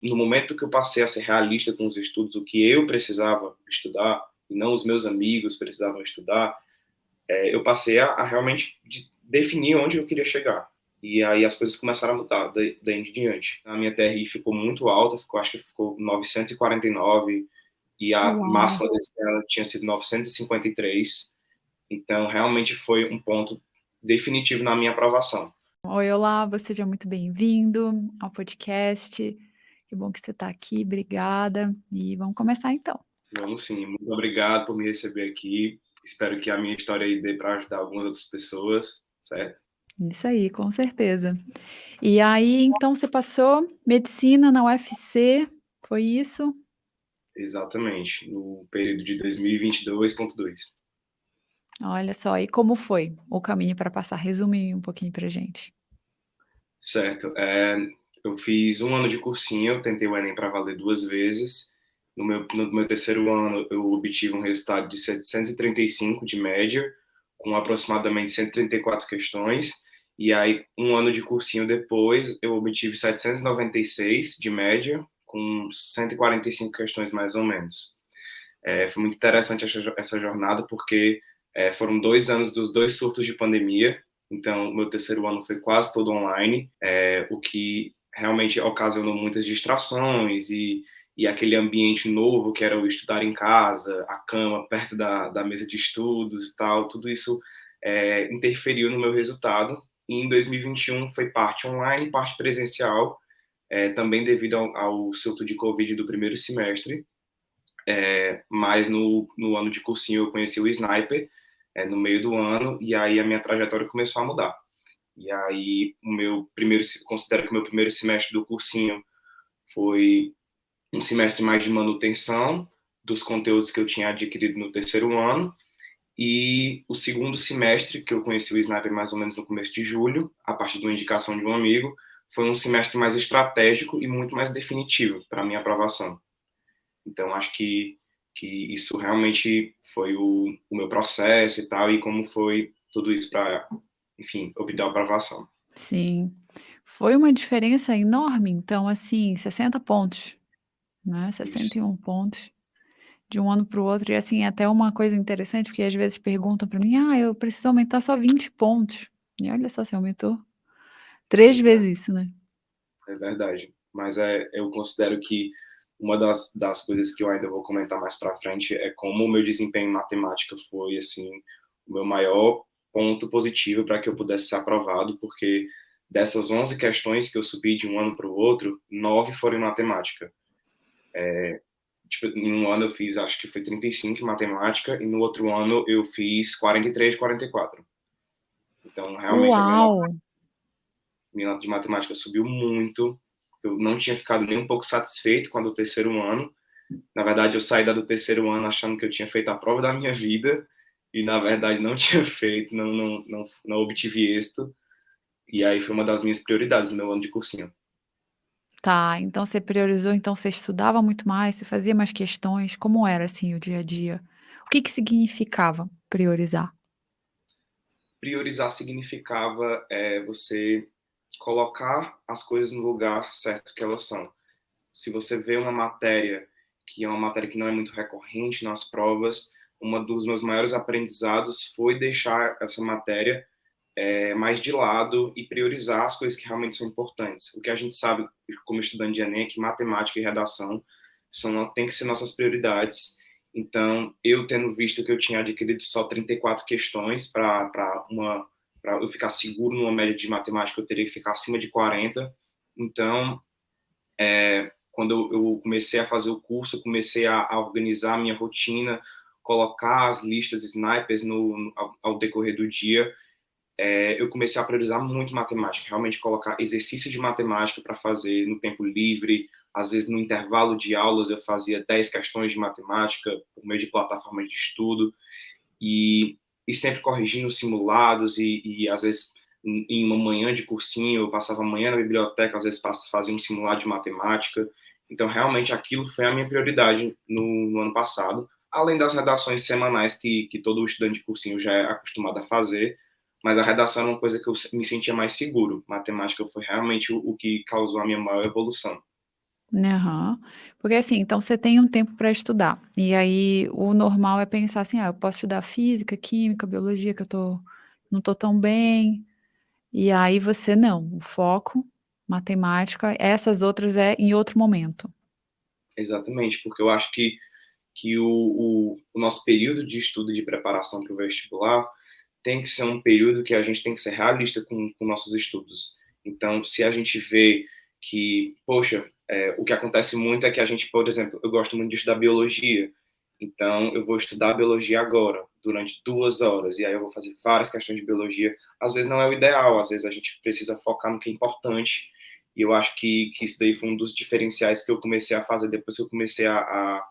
no momento que eu passei a ser realista com os estudos, o que eu precisava estudar, e não os meus amigos precisavam estudar, eu passei a realmente definir onde eu queria chegar. E aí as coisas começaram a mudar daí em diante. A minha TRI ficou muito alta, acho que ficou 949, e a Uau! máxima desse ano tinha sido 953. Então, realmente foi um ponto definitivo na minha aprovação. Oi, olá, você seja muito bem-vindo ao podcast. Que bom que você está aqui, obrigada. E vamos começar então. Vamos sim, muito obrigado por me receber aqui. Espero que a minha história aí dê para ajudar algumas outras pessoas, certo? Isso aí, com certeza. E aí, então você passou medicina na UFC, foi isso? Exatamente, no período de 2022.2. Olha só, e como foi o caminho para passar? Resume um pouquinho pra gente. Certo. Eu fiz um ano de cursinho, eu tentei o Enem para valer duas vezes. No meu terceiro ano, eu obtive um resultado de 735 de média, com aproximadamente 134 questões. E aí, um ano de cursinho depois, eu obtive 796 de média, com 145 questões mais ou menos. Foi muito interessante essa jornada, porque foram 2 anos dos dois surtos de pandemia. Então, meu terceiro ano foi quase todo online, o que realmente ocasionou muitas distrações e aquele ambiente novo que era o estudar em casa, a cama perto da mesa de estudos e tal, tudo isso interferiu no meu resultado. E em 2021 foi parte online, parte presencial, também devido ao surto de Covid do primeiro semestre. Mas no ano de cursinho eu conheci o Sniper, no meio do ano, e aí a minha trajetória começou a mudar. E aí considero que o meu primeiro semestre do cursinho foi um semestre mais de manutenção dos conteúdos que eu tinha adquirido no terceiro ano, e o segundo semestre, que eu conheci o Sniper mais ou menos no começo de julho, a partir de uma indicação de um amigo, foi um semestre mais estratégico e muito mais definitivo para a minha aprovação. Então, acho que isso realmente foi o meu processo e tal, e como foi tudo isso para, enfim, obter a aprovação. Sim, foi uma diferença enorme, então, assim, 60 pontos, né, Isso, 61 pontos de um ano para o outro. E, assim, até uma coisa interessante, porque às vezes perguntam para mim: "Ah, eu preciso aumentar só 20 pontos", e olha só, você aumentou 3 pois vezes isso, né. é verdade. Mas eu considero que uma das coisas que eu ainda vou comentar mais para frente é como o meu desempenho em matemática foi, assim, o meu maior ponto positivo para que eu pudesse ser aprovado, porque dessas 11 questões que eu subi de um ano para o outro, 9 foram em matemática. Tipo, em um ano eu fiz, acho que foi 35 em matemática, e no outro ano eu fiz 43 de 44. Então, realmente, Uau! minha nota de matemática subiu muito. Eu não tinha ficado nem um pouco satisfeito com a do terceiro ano. Na verdade, eu saí do terceiro ano achando que eu tinha feito a prova da minha vida, e na verdade não tinha feito, não obtive êxito. E aí foi uma das minhas prioridades no meu ano de cursinho. Tá, então você priorizou, então você estudava muito mais, você fazia mais questões, como era, assim, o dia a dia? O que que significava priorizar? Priorizar significava você colocar as coisas no lugar certo que elas são. Se você vê uma matéria que é uma matéria que não é muito recorrente nas provas, um dos meus maiores aprendizados foi deixar essa matéria mais de lado e priorizar as coisas que realmente são importantes. O que a gente sabe, como estudante de Enem, é que matemática e redação tem que ser nossas prioridades. Então, eu tendo visto que eu tinha adquirido só 34 questões para eu ficar seguro numa média de matemática, eu teria que ficar acima de 40. Então, quando eu comecei a fazer o curso, eu comecei a organizar a minha rotina, colocar as listas snipers ao decorrer do dia. Eu comecei a priorizar muito matemática, realmente colocar exercício de matemática para fazer no tempo livre. Às vezes, no intervalo de aulas, eu fazia 10 questões de matemática por meio de plataformas de estudo, e sempre corrigindo simulados, e às vezes, em uma manhã de cursinho, eu passava a manhã na biblioteca, às vezes fazia um simulado de matemática. Então, realmente, aquilo foi a minha prioridade no ano passado, além das redações semanais que todo estudante de cursinho já é acostumado a fazer, mas a redação era uma coisa que eu me sentia mais seguro. Matemática foi realmente o que causou a minha maior evolução. Aham. Porque assim, então você tem um tempo para estudar, e aí o normal é pensar assim: "Ah, eu posso estudar física, química, biologia que eu não tô tão bem", e aí você não, o foco, matemática, essas outras é em outro momento. Exatamente, porque eu acho que o nosso período de estudo e de preparação para o vestibular tem que ser um período que a gente tem que ser realista com nossos estudos. Então, se a gente vê que, poxa, o que acontece muito é que a gente, por exemplo, eu gosto muito de estudar biologia, então eu vou estudar biologia agora, durante 2 horas, e aí eu vou fazer várias questões de biologia. Às vezes não é o ideal, às vezes a gente precisa focar no que é importante, e eu acho que isso daí foi um dos diferenciais que eu comecei a fazer depois que eu comecei a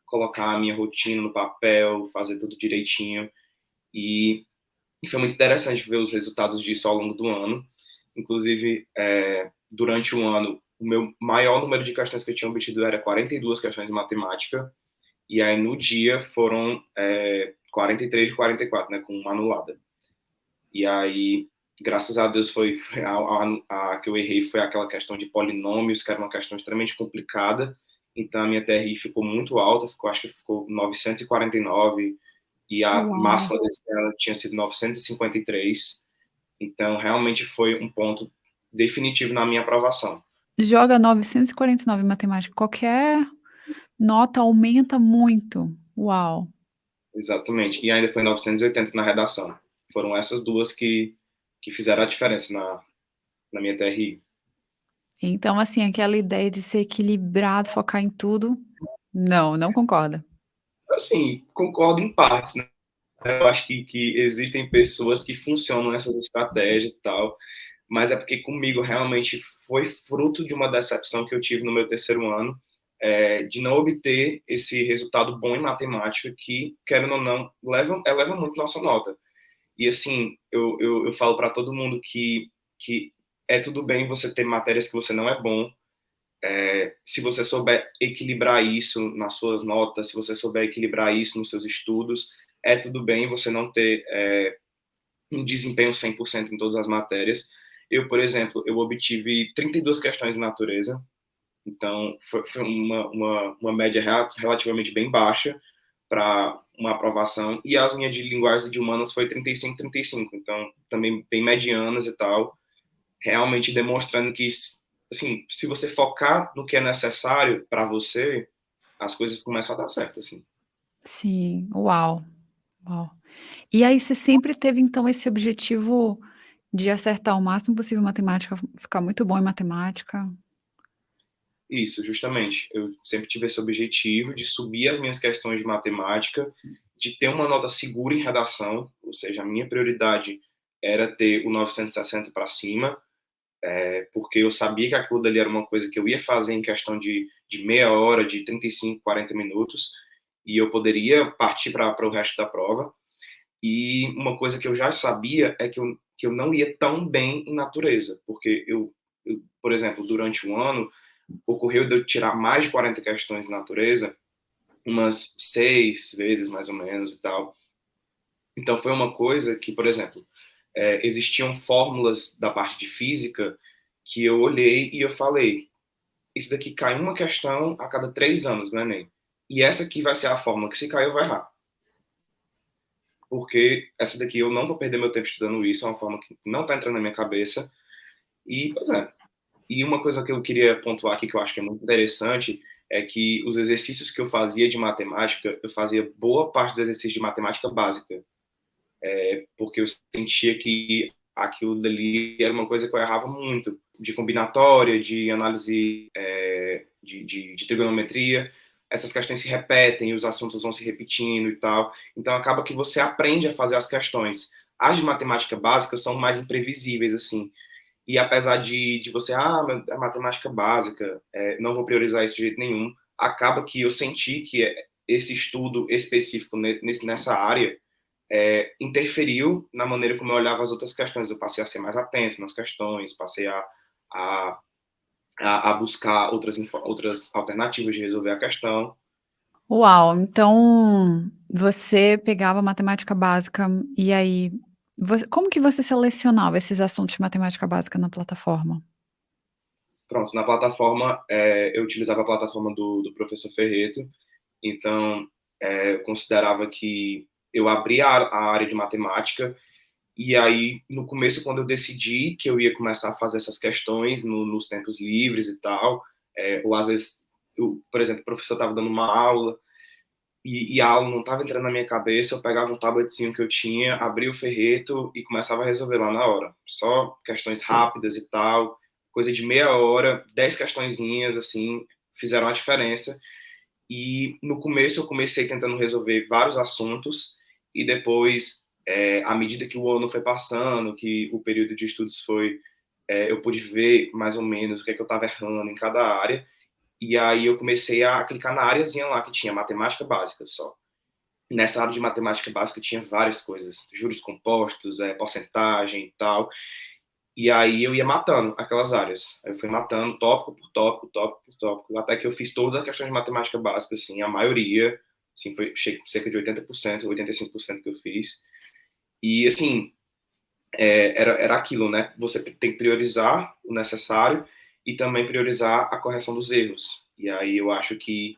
colocar a minha rotina no papel, fazer tudo direitinho, e foi muito interessante ver os resultados disso ao longo do ano. Inclusive, durante o ano, o meu maior número de questões que eu tinha obtido era 42 questões de matemática, e aí no dia foram 43 de 44, né, com uma anulada. E aí, graças a Deus, foi a que eu errei foi aquela questão de polinômios, que era uma questão extremamente complicada, então a minha TRI ficou muito alta, acho que ficou 949, e a Uau! máxima desse ano tinha sido 953. Então, realmente foi um ponto definitivo na minha aprovação. Joga 949 em matemática, qualquer nota aumenta muito. Uau! Exatamente. E ainda foi 980 na redação. Foram essas duas que fizeram a diferença na minha TRI. Então, assim, aquela ideia de ser equilibrado, focar em tudo, não concorda. Assim, concordo em partes, né? Eu acho que existem pessoas que funcionam nessas estratégias e tal, mas é porque comigo realmente foi fruto de uma decepção que eu tive no meu terceiro ano, de não obter esse resultado bom em matemática que, querendo ou não, eleva muito nossa nota. E assim, eu falo para todo mundo que é tudo bem você ter matérias que você não é bom, se você souber equilibrar isso nas suas notas, se você souber equilibrar isso nos seus estudos, é tudo bem você não ter um desempenho 100% em todas as matérias. Eu, por exemplo, eu obtive 32 questões de natureza, então foi uma média relativamente bem baixa para uma aprovação, e as minhas de linguagens e de humanas foi 35, 35, então também bem medianas e tal, realmente demonstrando que, assim, se você focar no que é necessário para você, as coisas começam a dar certo, assim. Sim, uau, uau. E aí você sempre teve então esse objetivo de acertar o máximo possível em matemática, ficar muito bom em matemática? Isso, justamente. Eu sempre tive esse objetivo de subir as minhas questões de matemática, de ter uma nota segura em redação, ou seja, a minha prioridade era ter o 960 para cima, porque eu sabia que aquilo dali era uma coisa que eu ia fazer em questão de meia hora, de 35, 40 minutos, e eu poderia partir para o resto da prova. E uma coisa que eu já sabia é que eu não ia tão bem em natureza, porque por exemplo, durante um ano, ocorreu de eu tirar mais de 40 questões de natureza, umas 6 vezes mais ou menos e tal. Então foi uma coisa que, por exemplo, existiam fórmulas da parte de física que eu olhei e eu falei, isso daqui cai uma questão a cada 3 anos no Enem. E essa aqui vai ser a fórmula que se cair eu vou errar. Porque essa daqui eu não vou perder meu tempo estudando isso, é uma forma que não está entrando na minha cabeça. E, pois é. E uma coisa que eu queria pontuar aqui, que eu acho que é muito interessante, é que os exercícios que eu fazia de matemática, eu fazia boa parte dos exercícios de matemática básica, porque eu sentia que aquilo dali era uma coisa que eu errava muito, de combinatória, de análise de trigonometria, essas questões se repetem, os assuntos vão se repetindo e tal, então acaba que você aprende a fazer as questões. As de matemática básica são mais imprevisíveis, assim, e apesar de você, a matemática básica, não vou priorizar isso de jeito nenhum, acaba que eu senti que esse estudo específico nessa área interferiu na maneira como eu olhava as outras questões. Eu passei a ser mais atento nas questões, passei a, a buscar outras alternativas de resolver a questão. Uau, então você pegava matemática básica e aí, como que você selecionava esses assuntos de matemática básica na plataforma? Pronto, na plataforma, eu utilizava a plataforma do professor Ferreto, então eu considerava que eu abria a área de matemática, e aí, no começo, quando eu decidi que eu ia começar a fazer essas questões nos tempos livres e tal, ou às vezes, por exemplo, o professor estava dando uma aula, e a aula não estava entrando na minha cabeça, eu pegava um tabletzinho que eu tinha, abria o ferreto e começava a resolver lá na hora. Só questões rápidas e tal, coisa de meia hora, 10 questõezinhas, assim, fizeram a diferença. E no começo eu comecei tentando resolver vários assuntos, e depois, à medida que o ano foi passando, que o período de estudos foi, eu pude ver mais ou menos o que é que eu estava errando em cada área, e aí eu comecei a clicar na áreazinha lá que tinha matemática básica só. Nessa área de matemática básica tinha várias coisas, juros compostos, porcentagem e tal. E aí eu ia matando aquelas áreas. Eu fui matando tópico por tópico, tópico por tópico, até que eu fiz todas as questões de matemática básica, assim, a maioria, assim, foi cerca de 80%, 85% que eu fiz. E, assim, era aquilo, né? Você tem que priorizar o necessário e também priorizar a correção dos erros. E aí eu acho que,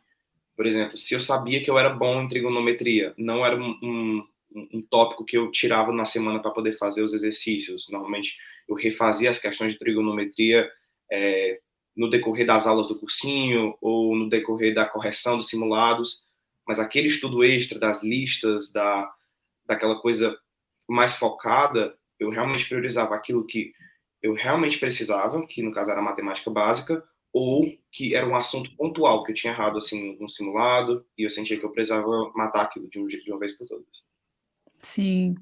por exemplo, se eu sabia que eu era bom em trigonometria, não era um tópico que eu tirava na semana para poder fazer os exercícios. Normalmente eu refazia as questões de trigonometria é, no decorrer das aulas do cursinho ou no decorrer da correção dos simulados, mas aquele estudo extra das listas, daquela coisa mais focada, eu realmente priorizava aquilo que eu realmente precisava, que no caso era matemática básica, ou que era um assunto pontual que eu tinha errado assim no simulado e eu sentia que eu precisava matar aquilo de uma vez por todas. Sim.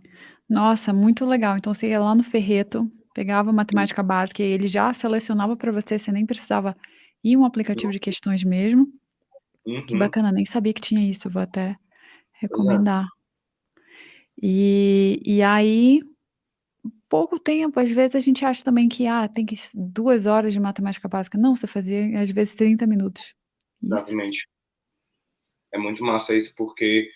Nossa, muito legal. Então você ia lá no Ferreto, pegava a Isso. matemática básica e ele já selecionava para você, você nem precisava ir um aplicativo de questões mesmo. Que Uhum. bacana, nem sabia que tinha isso, vou até Pois é. recomendar. E aí, pouco tempo, às vezes a gente acha também que, tem que 2 horas de matemática básica. Não, você fazia às vezes 30 minutos. Isso. Exatamente. É muito massa isso porque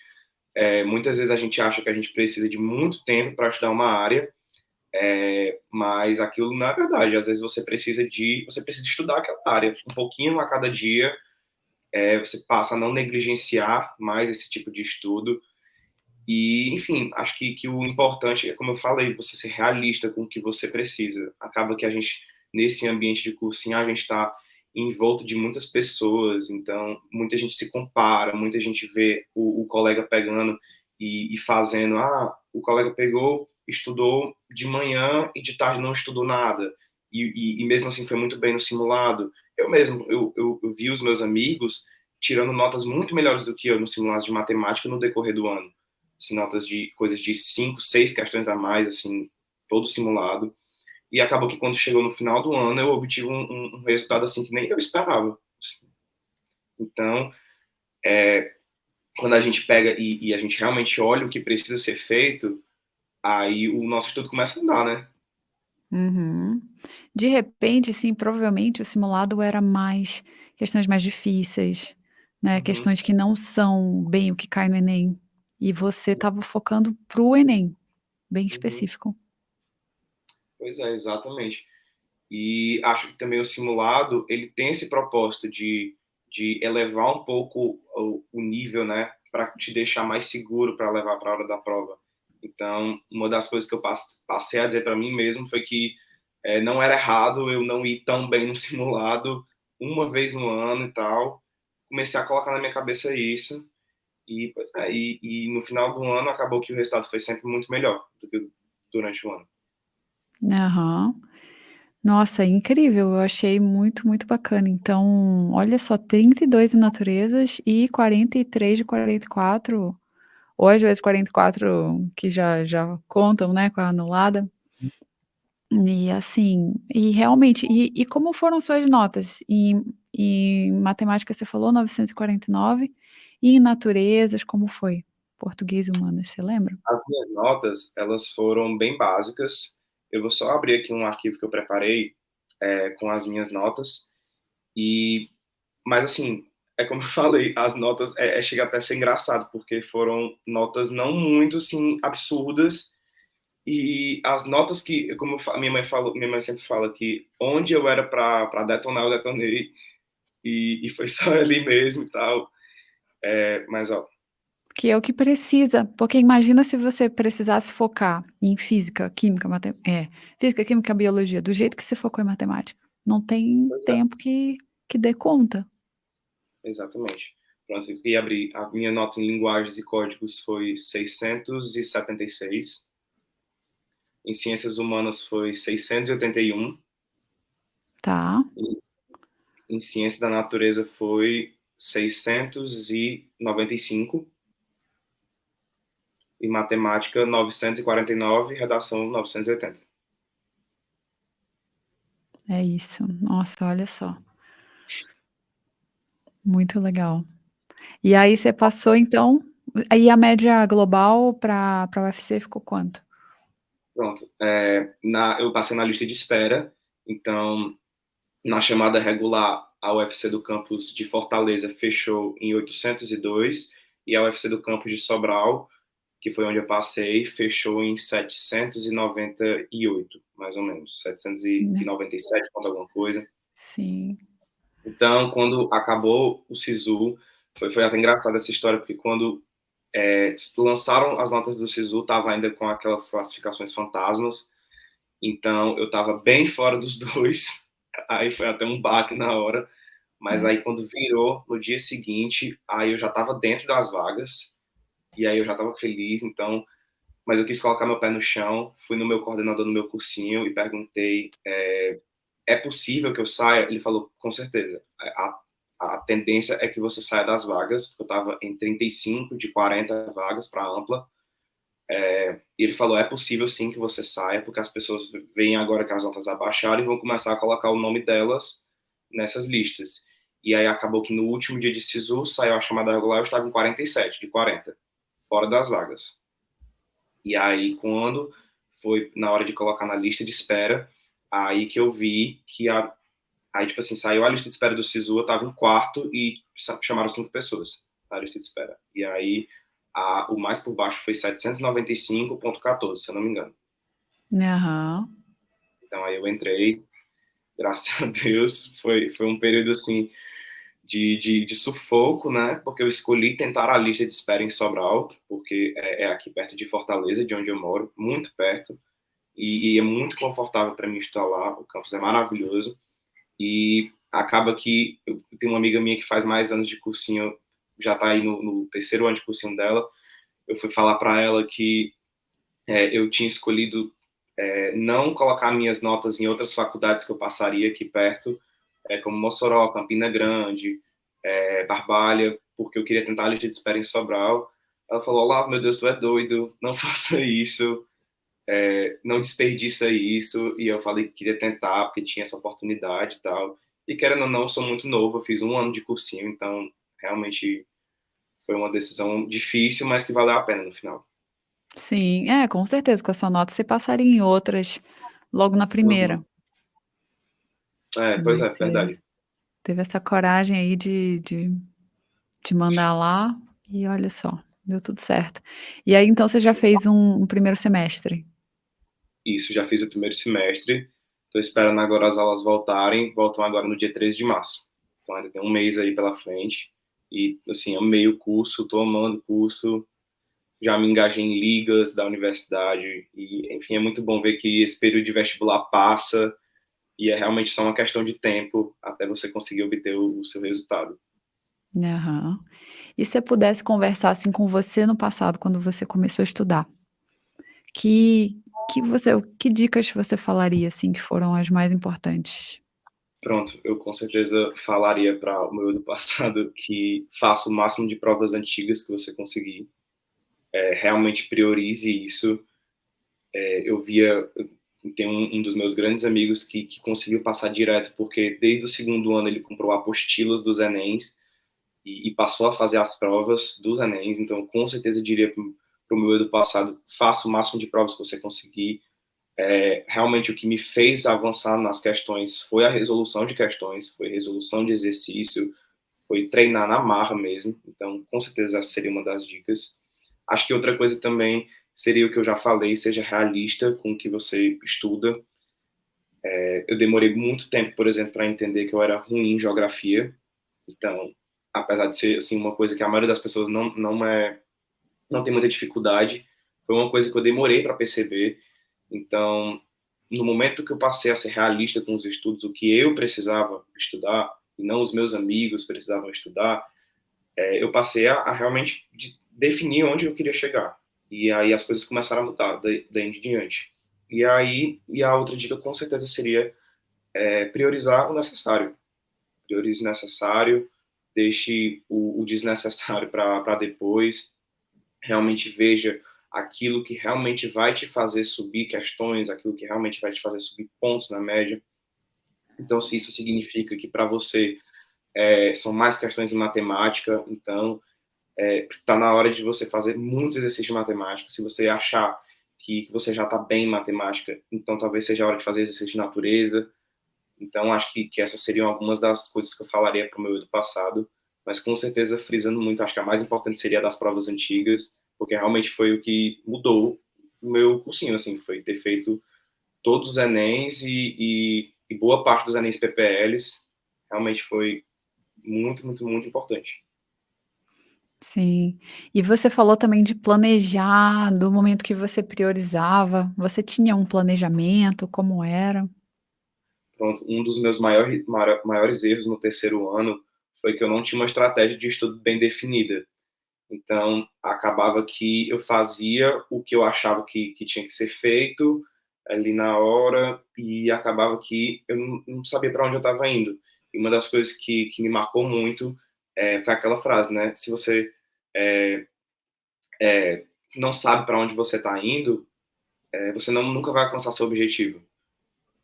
muitas vezes a gente acha que a gente precisa de muito tempo para estudar uma área, mas aquilo não é verdade. Às vezes você precisa estudar aquela área um pouquinho a cada dia. Você passa a não negligenciar mais esse tipo de estudo. E, enfim, acho que o importante é, como eu falei, você ser realista com o que você precisa. Acaba que a gente, nesse ambiente de cursinho, a gente está envolto de muitas pessoas, então muita gente se compara, muita gente vê o colega pegando e fazendo, o colega pegou, estudou de manhã e de tarde não estudou nada, e mesmo assim foi muito bem no simulado. Eu mesmo, eu vi os meus amigos tirando notas muito melhores do que eu no simulado de matemática no decorrer do ano, assim, notas de coisas de 5, 6 questões a mais, assim, todo simulado. E acabou que quando chegou no final do ano, eu obtive um resultado assim que nem eu esperava. Assim. Então, quando a gente pega e a gente realmente olha o que precisa ser feito, aí o nosso estudo começa a andar, né? Uhum. De repente, assim, provavelmente o simulado era mais questões mais difíceis, né, Uhum, questões que não são bem o que cai no Enem, e você estava focando para o Enem, bem uhum. específico. Pois é, exatamente. E acho que também o simulado, ele tem esse propósito de elevar um pouco o nível, né, para te deixar mais seguro para levar para a hora da prova. Então, uma das coisas que eu passei a dizer para mim mesmo foi que não era errado eu não ir tão bem no simulado uma vez no ano e tal. Comecei a colocar na minha cabeça isso e, pois é, e no final do ano acabou que o resultado foi sempre muito melhor do que durante o ano. Aham. Nossa, incrível, eu achei muito, muito bacana. Então, olha só, 32 em naturezas e 43 de 44, ou às vezes 44 que já contam, né, com a anulada. E assim, e realmente, e como foram suas notas? Em matemática você falou 949, e em naturezas como foi? Português e humanas, você lembra? As minhas notas, elas foram bem básicas. Eu vou só abrir aqui um arquivo que eu preparei com as minhas notas. E, mas assim, é como eu falei, as notas chega até a ser engraçado porque foram notas não muito assim absurdas, E as notas que, como minha mãe falou, minha mãe sempre fala que onde eu era para detonar, eu detonei, e foi só ali mesmo e tal. Mas, ó, Que é o que precisa, porque imagina se você precisasse focar em física, química, física, química, biologia, do jeito que você focou em matemática, não tem pois é, tempo que dê conta. exatamente. Pronto, e abri, a minha nota em linguagens e códigos foi 676, em ciências humanas foi 681, Tá, em ciência da natureza foi 695, e matemática 949, redação 980. é isso. Nossa, olha só, muito legal. E aí você passou então, aí a média global para a UFC ficou quanto? Pronto, eu passei na lista de espera, então na chamada regular, a UFC do campus de Fortaleza fechou em 802 e a UFC do campus de Sobral, que foi onde eu passei, fechou em 798, mais ou menos, Né, 797, ponto alguma coisa. sim, Então, quando acabou o SISU, foi até engraçado essa história, porque quando lançaram as notas do SISU, estava ainda com aquelas classificações fantasmas, então eu estava bem fora dos dois, aí foi até um baque na hora, mas né. aí quando virou no dia seguinte, aí eu já estava dentro das vagas, e aí eu já estava feliz, então, mas eu quis colocar meu pé no chão, fui no meu coordenador no meu cursinho e perguntei, é possível que eu saia? Ele falou, com certeza, a tendência é que você saia das vagas, porque eu estava em 35 de 40 vagas para ampla, e ele falou, é possível sim que você saia, porque as pessoas veem agora que as notas abaixaram e vão começar a colocar o nome delas nessas listas. E aí acabou que no último dia de SISU saiu a chamada regular, eu estava em 47 de 40, fora das vagas. E aí quando foi na hora de colocar na lista de espera, aí que eu vi que aí tipo assim, saiu a lista de espera do SISU, eu estava em quarto e chamaram 5 pessoas na lista de espera. E aí o mais por baixo foi 795,14, se eu não me engano. Aham. Então aí eu entrei, graças a Deus, foi um período assim de sufoco, né? Porque eu escolhi tentar a lista de espera em Sobral, porque é aqui perto de Fortaleza, de onde eu moro, muito perto, e é muito confortável para mim estar lá. O campus é maravilhoso e acaba que eu tenho uma amiga minha que faz mais anos de cursinho, já está aí no terceiro ano de cursinho dela. Eu fui falar para ela que eu tinha escolhido não colocar minhas notas em outras faculdades que eu passaria aqui perto, como Mossoró, Campina Grande, Barbalha, porque eu queria tentar a lista de espera em Sobral. Ela falou, Olavo, meu Deus, tu é doido, não faça isso, não desperdiça isso. E eu falei que queria tentar, porque tinha essa oportunidade e tal. E querendo ou não, eu sou muito novo, eu fiz um ano de cursinho, então realmente foi uma decisão difícil, mas que valeu a pena no final. Sim, é, com certeza, com a sua nota você passaria em outras logo na Uhum. primeira, Pois mas é, você verdade. teve essa coragem aí de mandar lá e olha só, deu tudo certo. E aí então você já fez um primeiro semestre? Isso, já fiz o primeiro semestre. Estou esperando agora as aulas voltarem. Voltam agora no dia 13 de março. Então ainda tem um mês aí pela frente. E, assim, amei o curso, estou amando o curso. Já me engajei em ligas da universidade. E, enfim, é muito bom ver que esse período de vestibular passa. E é realmente só uma questão de tempo até você conseguir obter o seu resultado. Aham. E se você pudesse conversar, assim, com você no passado, quando você começou a estudar, que dicas você falaria, assim, que foram as mais importantes? Pronto, eu com certeza falaria para o meu eu do passado que faça o máximo de provas antigas que você conseguir. Realmente priorize isso. Eu via, tem um dos meus grandes amigos que conseguiu passar direto, porque desde o segundo ano ele comprou apostilas dos Enems e passou a fazer as provas dos Enems, então com certeza eu diria para o meu eu do passado, faça o máximo de provas que você conseguir. Realmente o que me fez avançar nas questões foi a resolução de questões, foi resolução de exercício, foi treinar na marra mesmo, então com certeza essa seria uma das dicas. Acho que outra coisa também seria o que eu já falei, seja realista com o que você estuda. Eu demorei muito tempo, por exemplo, para entender que eu era ruim em geografia. Então, apesar de ser assim uma coisa que a maioria das pessoas não tem muita dificuldade, foi uma coisa que eu demorei para perceber. Então, no momento que eu passei a ser realista com os estudos, o que eu precisava estudar e não os meus amigos precisavam estudar, eu passei a realmente definir onde eu queria chegar. E aí as coisas começaram a mudar daí em diante. E aí, e a outra dica com certeza seria priorizar o necessário. Priorize o necessário, deixe o desnecessário para depois. Realmente veja aquilo que realmente vai te fazer subir questões, aquilo que realmente vai te fazer subir pontos na média. Então, se isso significa que para você são mais questões de matemática, então está na hora de você fazer muitos exercícios de matemática. Se você achar que você já está bem em matemática, então talvez seja a hora de fazer exercício de natureza. Então, acho que essas seriam algumas das coisas que eu falaria para o meu eu do passado, mas com certeza, frisando muito, acho que a mais importante seria a das provas antigas, porque realmente foi o que mudou o meu cursinho, assim, foi ter feito todos os Enems e boa parte dos Enems PPLs, realmente foi muito, muito, muito importante. Sim. E você falou também de planejar, do momento que você priorizava. Você tinha um planejamento, como era? Pronto, um dos meus maiores erros no terceiro ano foi que eu não tinha uma estratégia de estudo bem definida. Então, acabava que eu fazia o que eu achava que tinha que ser feito ali na hora e acabava que eu não sabia para onde eu estava indo. E uma das coisas que me marcou muito foi aquela frase, né? Se você é, não sabe para onde você está indo, você nunca vai alcançar seu objetivo.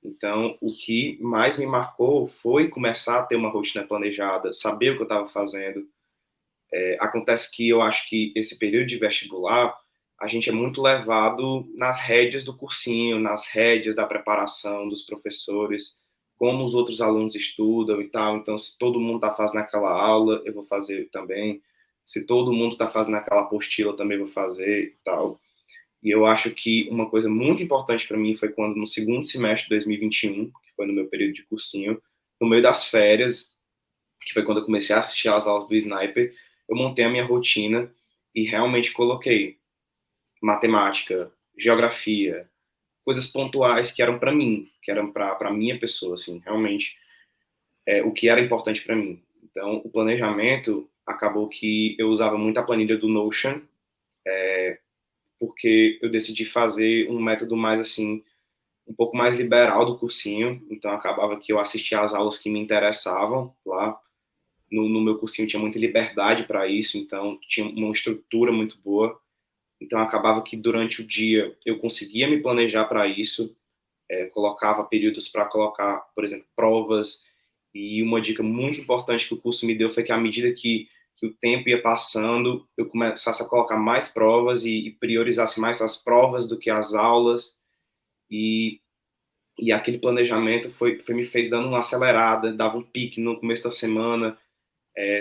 Então, o que mais me marcou foi começar a ter uma rotina planejada, saber o que eu estava fazendo. Acontece que eu acho que esse período de vestibular, a gente é muito levado nas rédeas do cursinho, nas rédeas da preparação dos professores, como os outros alunos estudam e tal. Então, se todo mundo está fazendo aquela aula, eu vou fazer também. Se todo mundo está fazendo aquela apostila, eu também vou fazer e tal. E eu acho que uma coisa muito importante para mim foi quando, no segundo semestre de 2021, que foi no meu período de cursinho, no meio das férias, que foi quando eu comecei a assistir às aulas do Sniper, eu montei a minha rotina e realmente coloquei matemática, geografia, coisas pontuais que eram para mim, que eram para minha pessoa, assim, realmente o que era importante para mim. Então, o planejamento acabou que eu usava muito a planilha do Notion, porque eu decidi fazer um método mais assim, um pouco mais liberal do cursinho, então acabava que eu assistia às aulas que me interessavam lá. No meu cursinho tinha muita liberdade para isso, então tinha uma estrutura muito boa. Então acabava que durante o dia eu conseguia me planejar para isso, colocava períodos para colocar, por exemplo, provas. E uma dica muito importante que o curso me deu foi que à medida que o tempo ia passando, eu começasse a colocar mais provas e priorizasse mais as provas do que as aulas. E, e aquele planejamento me fez dando uma acelerada, dava um pique no começo da semana.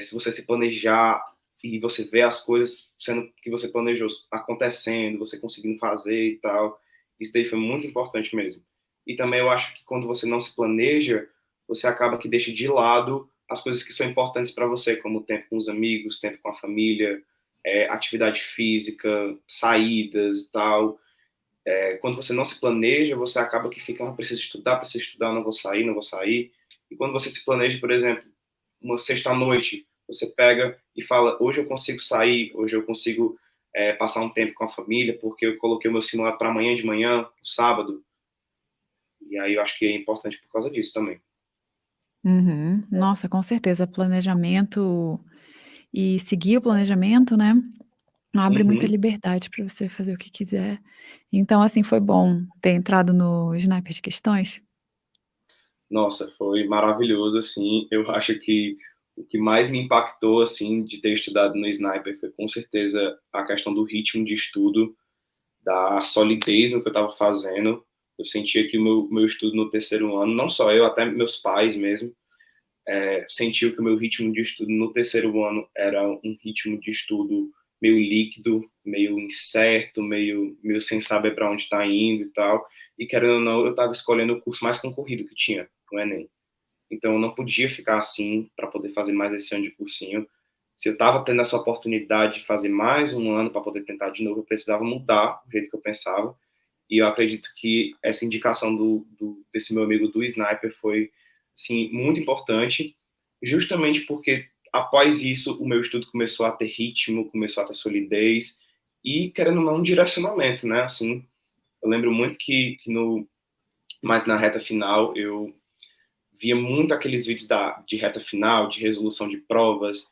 Se você se planejar e você vê as coisas sendo que você planejou acontecendo, você conseguindo fazer e tal, isso daí foi muito importante mesmo. E também eu acho que quando você não se planeja, você acaba que deixa de lado as coisas que são importantes para você, como tempo com os amigos, tempo com a família, atividade física, saídas e tal. Quando você não se planeja, você acaba que fica, preciso estudar, não vou sair, não vou sair. E quando você se planeja, por exemplo, uma sexta-noite, você pega e fala, hoje eu consigo sair, hoje eu consigo passar um tempo com a família, porque eu coloquei o meu simulado para amanhã de manhã, no sábado, e aí eu acho que é importante por causa disso também. Uhum. Nossa, com certeza, planejamento e seguir o planejamento, né, abre muita Uhum. liberdade para você fazer o que quiser. Então, assim, foi bom ter entrado no Sniper de Questões? Nossa, foi maravilhoso, assim, eu acho que o que mais me impactou, assim, de ter estudado no Sniper foi com certeza a questão do ritmo de estudo, da solidez no que eu estava fazendo. Eu sentia que o meu estudo no terceiro ano, não só eu, até meus pais mesmo, sentiu que o meu ritmo de estudo no terceiro ano era um ritmo de estudo meio líquido, meio incerto, meio sem saber para onde está indo e tal. E querendo ou não, eu estava escolhendo o curso mais concorrido que tinha no Enem. Então eu não podia ficar assim para poder fazer mais esse ano de cursinho. Se eu estava tendo essa oportunidade de fazer mais um ano para poder tentar de novo, eu precisava mudar o jeito que eu pensava. E eu acredito que essa indicação desse meu amigo do Sniper foi, assim, muito importante, justamente porque após isso o meu estudo começou a ter ritmo, começou a ter solidez e, querendo ou não, um direcionamento, né? Assim, eu lembro muito mais na reta final, eu via muito aqueles vídeos de reta final, de resolução de provas,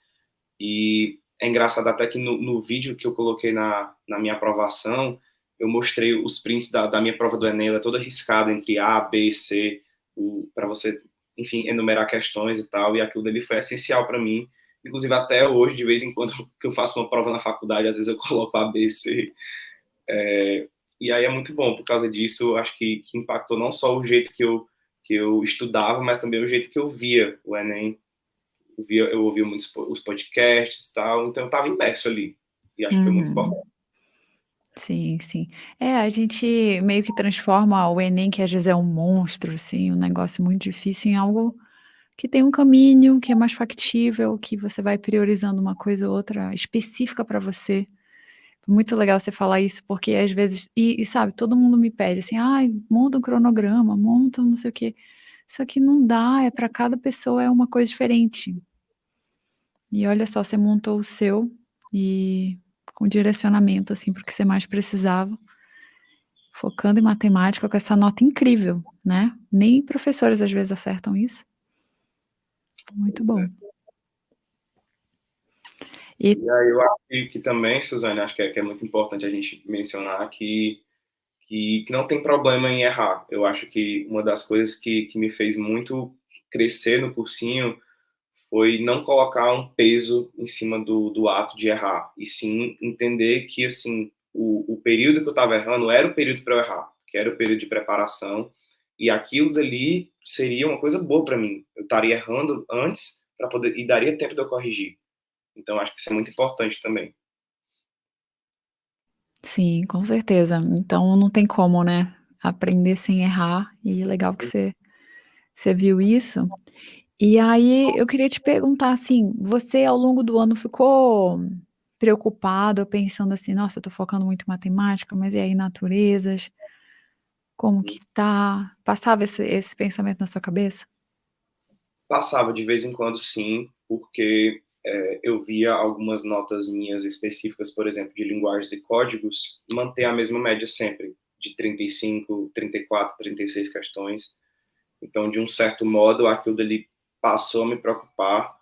e é engraçado até que no vídeo que eu coloquei na minha aprovação, eu mostrei os prints da minha prova do Enem, ela é toda riscada entre A, B, C, para você, enfim, enumerar questões e tal, e aquilo dali foi essencial para mim. Inclusive, até hoje, de vez em quando que eu faço uma prova na faculdade, às vezes eu coloco A, B, C. E aí é muito bom, por causa disso, acho que impactou não só o jeito que eu estudava, mas também o jeito que eu via o Enem. Eu ouvia muitos os podcasts e tal, então eu estava imerso ali. E acho que foi muito Uhum. importante. Sim, sim. É, a gente meio que transforma o Enem, que às vezes é um monstro, assim, um negócio muito difícil, em algo que tem um caminho, que é mais factível, que você vai priorizando uma coisa ou outra específica para você. Muito legal você falar isso, porque às vezes sabe, todo mundo me pede assim: "Ai, monta um cronograma, monta um não sei o quê". Só que não dá, é para cada pessoa é uma coisa diferente. E olha só, você montou o seu, e com direcionamento, assim, para o que você mais precisava, focando em matemática com essa nota incrível, né. Nem professores às vezes acertam isso. Muito Pois bom. é. E E aí eu acho que também, Suzane, acho que é muito importante a gente mencionar que não tem problema em errar. Eu acho que uma das coisas que me fez muito crescer no cursinho foi não colocar um peso em cima do ato de errar, e sim entender que, assim, o período que eu estava errando era o período para eu errar, que era o período de preparação, e aquilo dali seria uma coisa boa para mim. Eu estaria errando antes para poder e daria tempo de eu corrigir. Então acho que isso é muito importante também. sim, com certeza. Então não tem como, né, aprender sem errar, e legal que você viu isso. E aí eu queria te perguntar, assim, você ao longo do ano ficou preocupado, pensando assim: "Nossa, eu tô focando muito em matemática, mas e aí naturezas, como que tá?" Passava esse pensamento na sua cabeça? Passava de vez em quando, sim, porque eu via algumas notas minhas específicas, por exemplo, de linguagens e códigos, manter a mesma média sempre, de 35, 34, 36 questões. Então, de um certo modo, aquilo dali passou a me preocupar.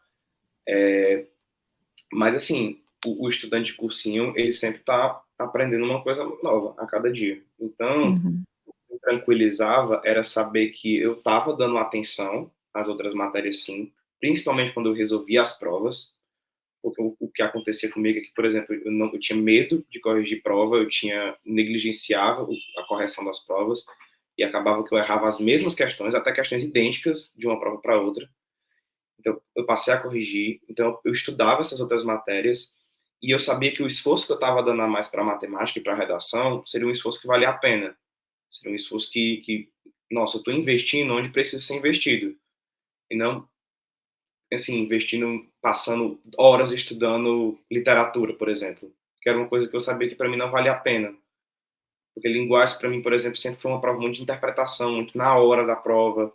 Mas, assim, o estudante de cursinho, ele sempre está aprendendo uma coisa nova a cada dia. Então, Uhum. o que me tranquilizava era saber que eu estava dando atenção às outras matérias, sim, principalmente quando eu resolvia as provas, porque o que acontecia comigo é que, por exemplo, eu tinha medo de corrigir prova, eu negligenciava a correção das provas, e acabava que eu errava as mesmas questões, até questões idênticas de uma prova para outra. Então, eu passei a corrigir, então eu estudava essas outras matérias, e eu sabia que o esforço que eu estava dando a mais para matemática e para redação seria um esforço que valia a pena. Seria um esforço nossa, eu estou investindo onde precisa ser investido. E não, assim, investindo, passando horas estudando literatura, por exemplo. Que era uma coisa que eu sabia que para mim não valia a pena. Porque linguagem, para mim, por exemplo, sempre foi uma prova muito de interpretação, muito na hora da prova,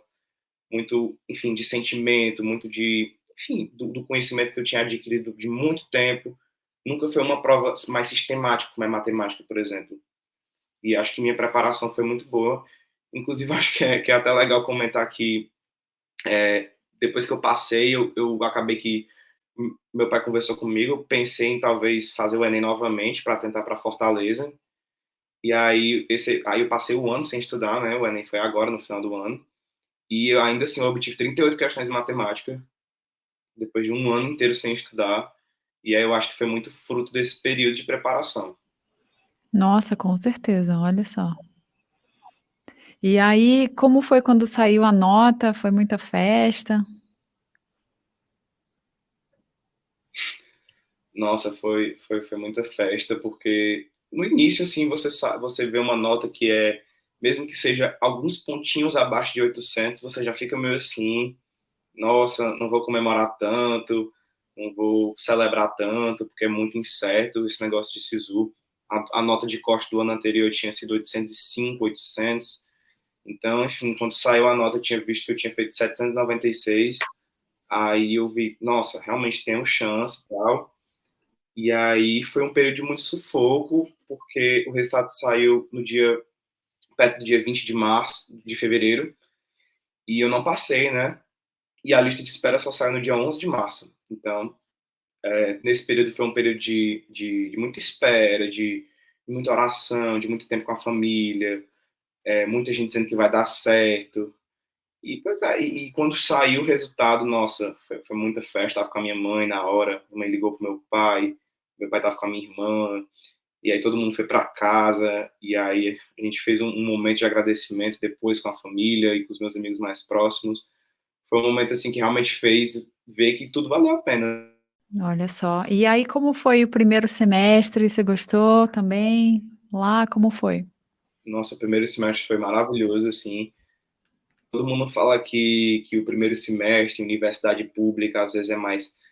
muito, enfim, de sentimento, muito enfim, do conhecimento que eu tinha adquirido de muito tempo. Nunca foi uma prova mais sistemática, como é matemática, por exemplo. E acho que minha preparação foi muito boa. Inclusive, acho que é até legal comentar que depois que eu passei, eu acabei que meu pai conversou comigo, eu pensei em talvez fazer o Enem novamente para tentar para Fortaleza. E aí eu passei o ano sem estudar, né? O Enem foi agora no final do ano. E eu, ainda assim eu obtive 38 questões de matemática depois de um ano inteiro sem estudar. E aí eu acho que foi muito fruto desse período de preparação. Nossa, com certeza, olha só. E aí, como foi quando saiu a nota? Foi muita festa? Nossa, foi muita festa, porque no início, assim, você vê uma nota que é, mesmo que seja alguns pontinhos abaixo de 800, você já fica meio assim, nossa, não vou comemorar tanto, não vou celebrar tanto, porque é muito incerto esse negócio de SISU. A nota de corte do ano anterior tinha sido 805, 800. Então, enfim, quando saiu a nota, eu tinha visto que eu tinha feito 796. Aí eu vi, nossa, realmente tenho chance e tal. E aí foi um período de muito sufoco, porque o resultado saiu no dia, perto do dia 20 de março, de fevereiro, e eu não passei, né? E a lista de espera só saiu no dia 11 de março. Então, nesse período foi um período de muita espera, de muita oração, de muito tempo com a família, muita gente dizendo que vai dar certo. E, pois é, e quando saiu o resultado, nossa, foi muita festa. Tava com a minha mãe na hora, minha mãe ligou pro meu pai tava com a minha irmã, e aí todo mundo foi para casa, e aí a gente fez um momento de agradecimento depois com a família e com os meus amigos mais próximos. Foi um momento assim que realmente fez ver que tudo valeu a pena. Olha só. E aí como foi o primeiro semestre, você gostou também? Lá, como foi? Nosso primeiro semestre foi maravilhoso, assim. Todo mundo fala que o primeiro semestre em universidade pública às vezes é mais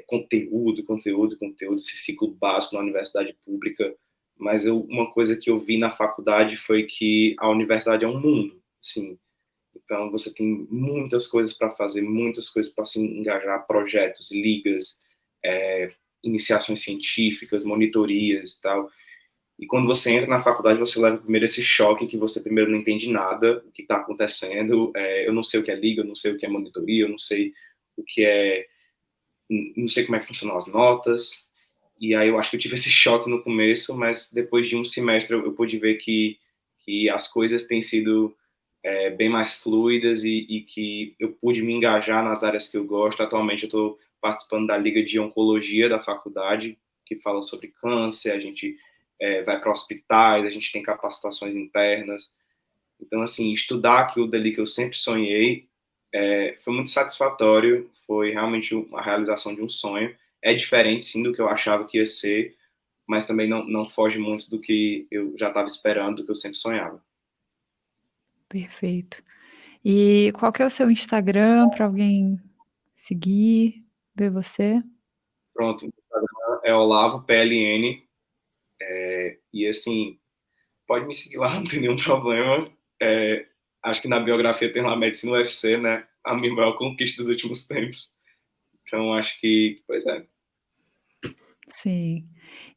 conteúdo, conteúdo, conteúdo, esse ciclo básico na universidade pública. Mas uma coisa que eu vi na faculdade foi que a universidade é um mundo, assim. Então, você tem muitas coisas para fazer, muitas coisas para se engajar, projetos, ligas, iniciações científicas, monitorias e tal. E quando você entra na faculdade, você leva primeiro esse choque que você primeiro não entende nada, o que está acontecendo. Eu não sei o que é liga, eu não sei o que é monitoria, eu não sei o que é, não sei como é que funcionam as notas. E aí eu acho que eu tive esse choque no começo, mas depois de um semestre eu pude ver que as coisas têm sido bem mais fluidas e que eu pude me engajar nas áreas que eu gosto. Atualmente eu estou participando da Liga de Oncologia da faculdade, que fala sobre câncer, a gente vai para hospitais, a gente tem capacitações internas. Então, assim, estudar aquilo dali que eu sempre sonhei foi muito satisfatório, foi realmente uma realização de um sonho. É diferente, sim, do que eu achava que ia ser, mas também não foge muito do que eu já estava esperando, do que eu sempre sonhava. Perfeito. E qual que é o seu Instagram para alguém seguir, ver você? Pronto, o Instagram é Olavo PLN, e assim, pode me seguir lá, não tem nenhum problema. É, acho que na biografia tem lá Medicina UFC, né? A minha maior conquista dos últimos tempos. Então, acho que, pois é. Sim.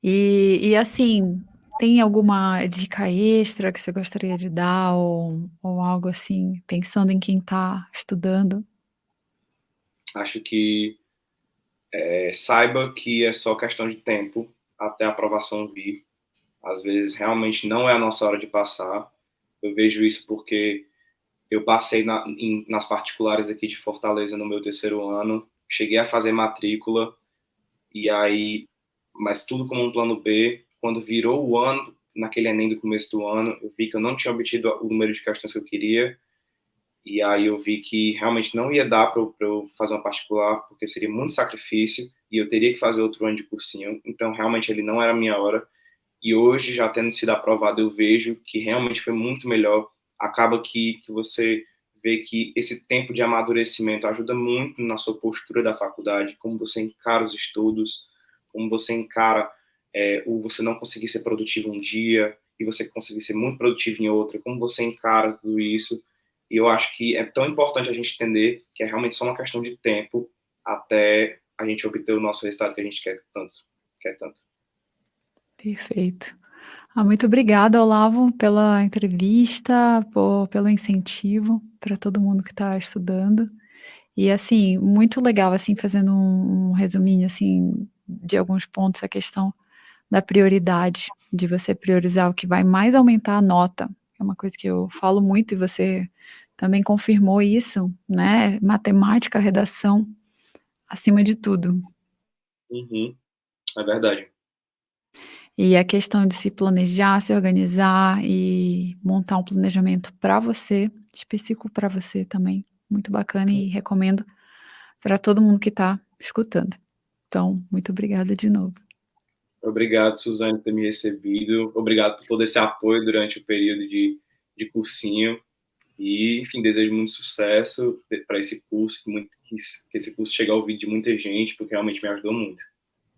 E assim, tem alguma dica extra que você gostaria de dar ou algo assim, pensando em quem está estudando? Acho que saiba que é só questão de tempo até a aprovação vir. Às vezes, realmente não é a nossa hora de passar. Eu vejo isso porque eu passei nas particulares aqui de Fortaleza no meu terceiro ano, cheguei a fazer matrícula, e aí, mas tudo como um plano B. Quando virou o ano, naquele Enem do começo do ano, eu vi que eu não tinha obtido o número de questões que eu queria, e aí eu vi que realmente não ia dar para eu fazer uma particular, porque seria muito sacrifício, e eu teria que fazer outro ano de cursinho, então realmente ele não era a minha hora, e hoje, já tendo sido aprovado, eu vejo que realmente foi muito melhor. Acaba que você vê que esse tempo de amadurecimento ajuda muito na sua postura da faculdade, como você encara os estudos, como você encara o você não conseguir ser produtivo um dia e você conseguir ser muito produtivo em outro, como você encara tudo isso. E eu acho que é tão importante a gente entender que é realmente só uma questão de tempo até a gente obter o nosso resultado que a gente quer tanto. Quer tanto. Perfeito. Ah, muito obrigada, Olavo, pela entrevista, pelo incentivo para todo mundo que está estudando. E, assim, muito legal, assim, fazendo um resuminho, assim, de alguns pontos, a questão da prioridade, de você priorizar o que vai mais aumentar a nota, é uma coisa que eu falo muito e você também confirmou isso, né, matemática, redação, acima de tudo. Uhum, é verdade. E a questão de se planejar, se organizar e montar um planejamento para você, específico para você também, muito bacana e recomendo para todo mundo que está escutando. Então, muito obrigada de novo. Obrigado, Suzane, por ter me recebido. Obrigado por todo esse apoio durante o período de cursinho. E, enfim, desejo muito sucesso para esse curso, que esse curso chegue ao ouvido de muita gente, porque realmente me ajudou muito.